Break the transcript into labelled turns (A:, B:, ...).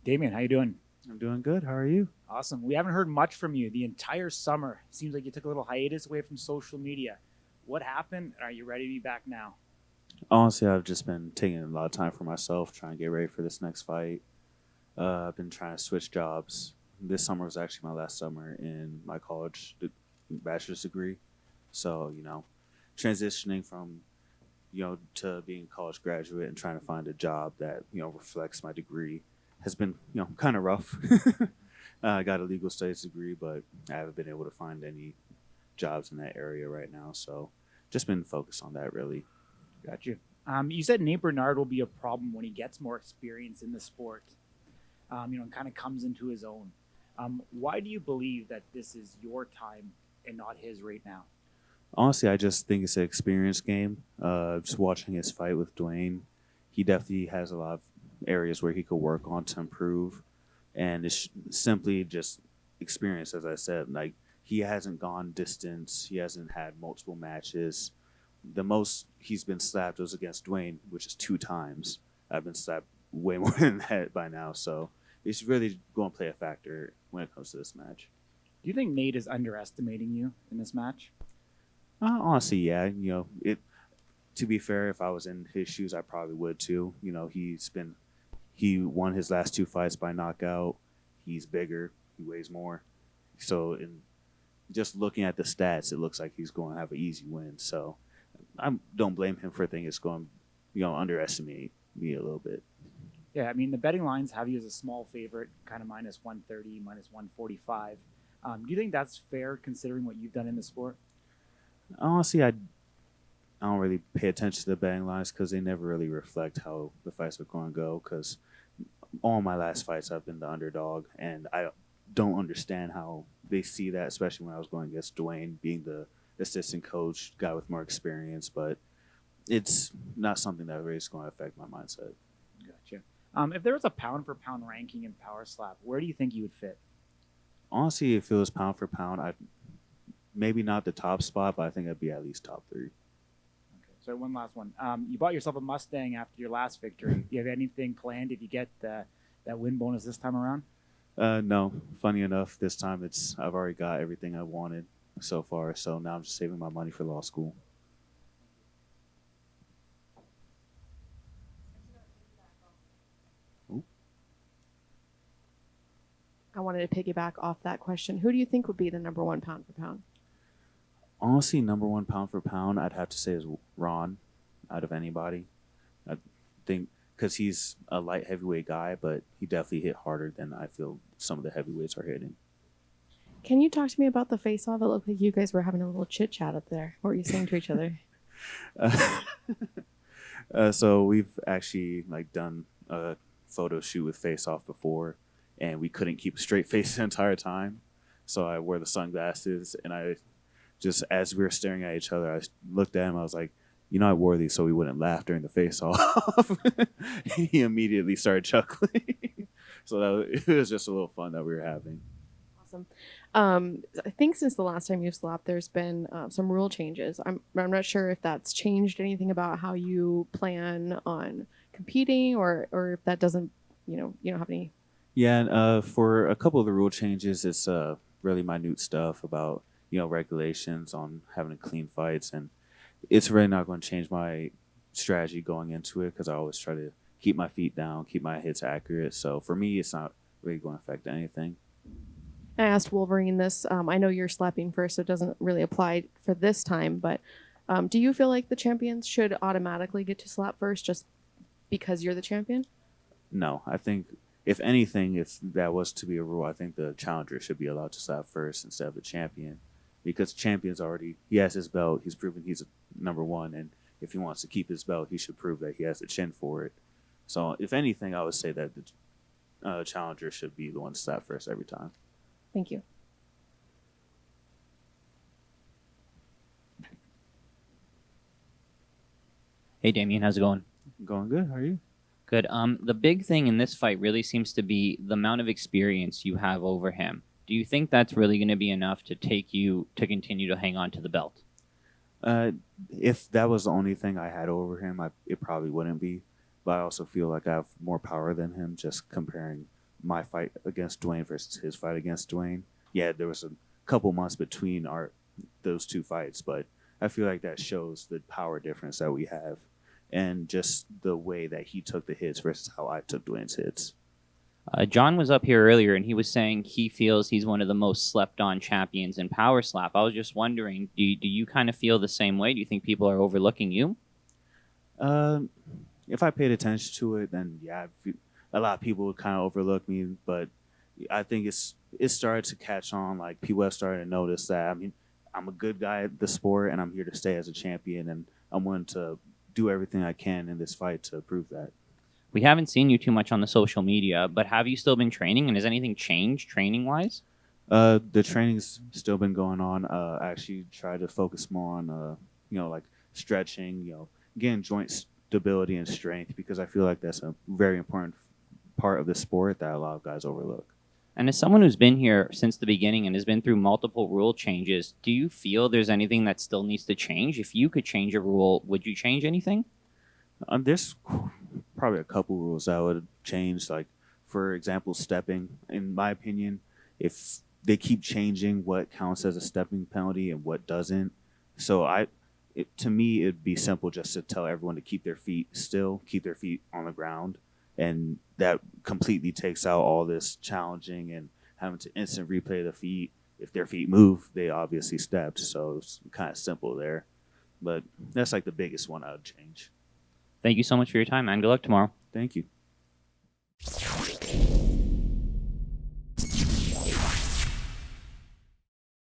A: Damien, how you doing?
B: I'm doing good. How are you?
A: Awesome. We haven't heard much from you the entire summer. Seems like you took a little hiatus away from social media. What happened? Are you ready to be back now?
B: Honestly, I've just been taking a lot of time for myself, trying to get ready for this next fight. I've been trying to switch jobs. This summer was actually my last summer in my college bachelor's degree. So, transitioning from, to being a college graduate and trying to find a job that, reflects my degree has been, kind of rough. I got a legal studies degree, but I haven't been able to find any jobs in that area right now. So, just been focused on that really.
A: Got you. You said Nate Bernard will be a problem when he gets more experience in the sport. And kind of comes into his own. Why do you believe that this is your time and not his right now?
B: Honestly, I just think it's an experience game. Just watching his fight with Dwayne, he definitely has a lot of areas where he could work on to improve, and it's simply just experience. As I said, like he hasn't gone distance, he hasn't had multiple matches. The most he's been slapped was against Dwayne, which is 2 times. I've been slapped way more than that by now, so it's really going to play a factor when it comes to this match.
A: Do you think Nate is underestimating you in this match?
B: Honestly, yeah. It. To be fair, if I was in his shoes, I probably would too. He won his last 2 fights by knockout. He's bigger. He weighs more. So, in just looking at the stats, it looks like he's going to have an easy win. So, I don't blame him for thinking it's going, underestimate me a little bit.
A: Yeah, I mean the betting lines have you as a small favorite, kind of minus 130, minus 145. Do you think that's fair considering what you've done in the sport?
B: Honestly, I don't really pay attention to the betting lines because they never really reflect how the fights are going to go. Because all my last fights, I've been the underdog, and I don't understand how they see that, especially when I was going against Dwayne, being the assistant coach, guy with more experience. But it's not something that really is going to affect my mindset.
A: Gotcha. If there was a pound for pound ranking in Power Slap, where do you think you would fit?
B: Honestly, if it was pound for pound, I maybe not the top spot, but I think I'd be at least top 3.
A: Okay, so one last one. You bought yourself a Mustang after your last victory. Do you have anything planned if you get that win bonus this time around?
B: No, funny enough, this time I've already got everything I wanted so far. So now I'm just saving my money for law school. Ooh.
C: I wanted to piggyback off that question. Who do you think would be the number one pound for pound?
B: Honestly, number one pound for pound, I'd have to say is Ron, out of anybody. I think because he's a light heavyweight guy, but he definitely hit harder than I feel some of the heavyweights are hitting.
C: Can you talk to me about the face-off? It looked like you guys were having a little chit-chat up there. What were you saying to each other?
B: So we've actually done a photo shoot with Face Off before, and we couldn't keep a straight face the entire time. So I wore the sunglasses, and I just, as we were staring at each other, I looked at him. I was like, I wore these so we wouldn't laugh during the face off. He immediately started chuckling. So it was just a little fun that we were having.
C: Awesome. I think since the last time you've slapped, there's been some rule changes. I'm not sure if that's changed anything about how you plan on competing, or if that doesn't, you don't have any.
B: Yeah, and for a couple of the rule changes, it's really minute stuff about regulations on having clean fights, and it's really not going to change my strategy going into it because I always try to keep my feet down, keep my hits accurate. So for me, it's not really going to affect anything.
C: I asked Wolverine this. I know you're slapping first, so it doesn't really apply for this time, but do you feel like the champions should automatically get to slap first just because you're the champion?
B: No, I think if anything, if that was to be a rule, I think the challenger should be allowed to slap first instead of the champion, because champion's he has his belt, he's proven he's number one, and if he wants to keep his belt, he should prove that he has the chin for it. So if anything, I would say that the challenger should be the one to slap first every time.
C: Thank you.
D: Hey, Damien, how's it going?
B: Going good. How are you?
D: Good. The big thing in this fight really seems to be the amount of experience you have over him. Do you think that's really going to be enough to take you to continue to hang on to the belt?
B: If that was the only thing I had over him, it probably wouldn't be. But I also feel like I have more power than him, just comparing my fight against Dwayne versus his fight against Dwayne. Yeah, there was a couple months between those two fights, but I feel like that shows the power difference that we have and just the way that he took the hits versus how I took Dwayne's hits.
D: John was up here earlier, and he was saying he feels he's one of the most slept-on champions in Power Slap. I was just wondering, do you kind of feel the same way? Do you think people are overlooking you?
B: If I paid attention to it, then yeah, a lot of people would kind of overlook me. But I think it started to catch on. Like people have started to notice that. I mean, I'm a good guy at the sport, and I'm here to stay as a champion, and I'm willing to do everything I can in this fight to prove that.
D: We haven't seen you too much on the social media, but have you still been training, and has anything changed training-wise?
B: The training's still been going on. I actually try to focus more on, like stretching, getting joint stability and strength, because I feel like that's a very important part of the sport that a lot of guys overlook.
D: And as someone who's been here since the beginning and has been through multiple rule changes, do you feel there's anything that still needs to change? If you could change a rule, would you change anything?
B: There's probably a couple rules that I would change. Like, for example, stepping. In my opinion, if they keep changing what counts as a stepping penalty and what doesn't, to me, it'd be simple just to tell everyone to keep their feet still, keep their feet on the ground, and that completely takes out all this challenging and having to instant replay the feet. If their feet move, they obviously stepped, so it's kind of simple there. But that's like the biggest one I would change.
D: Thank you so much for your time, man. Good luck tomorrow.
B: Thank you.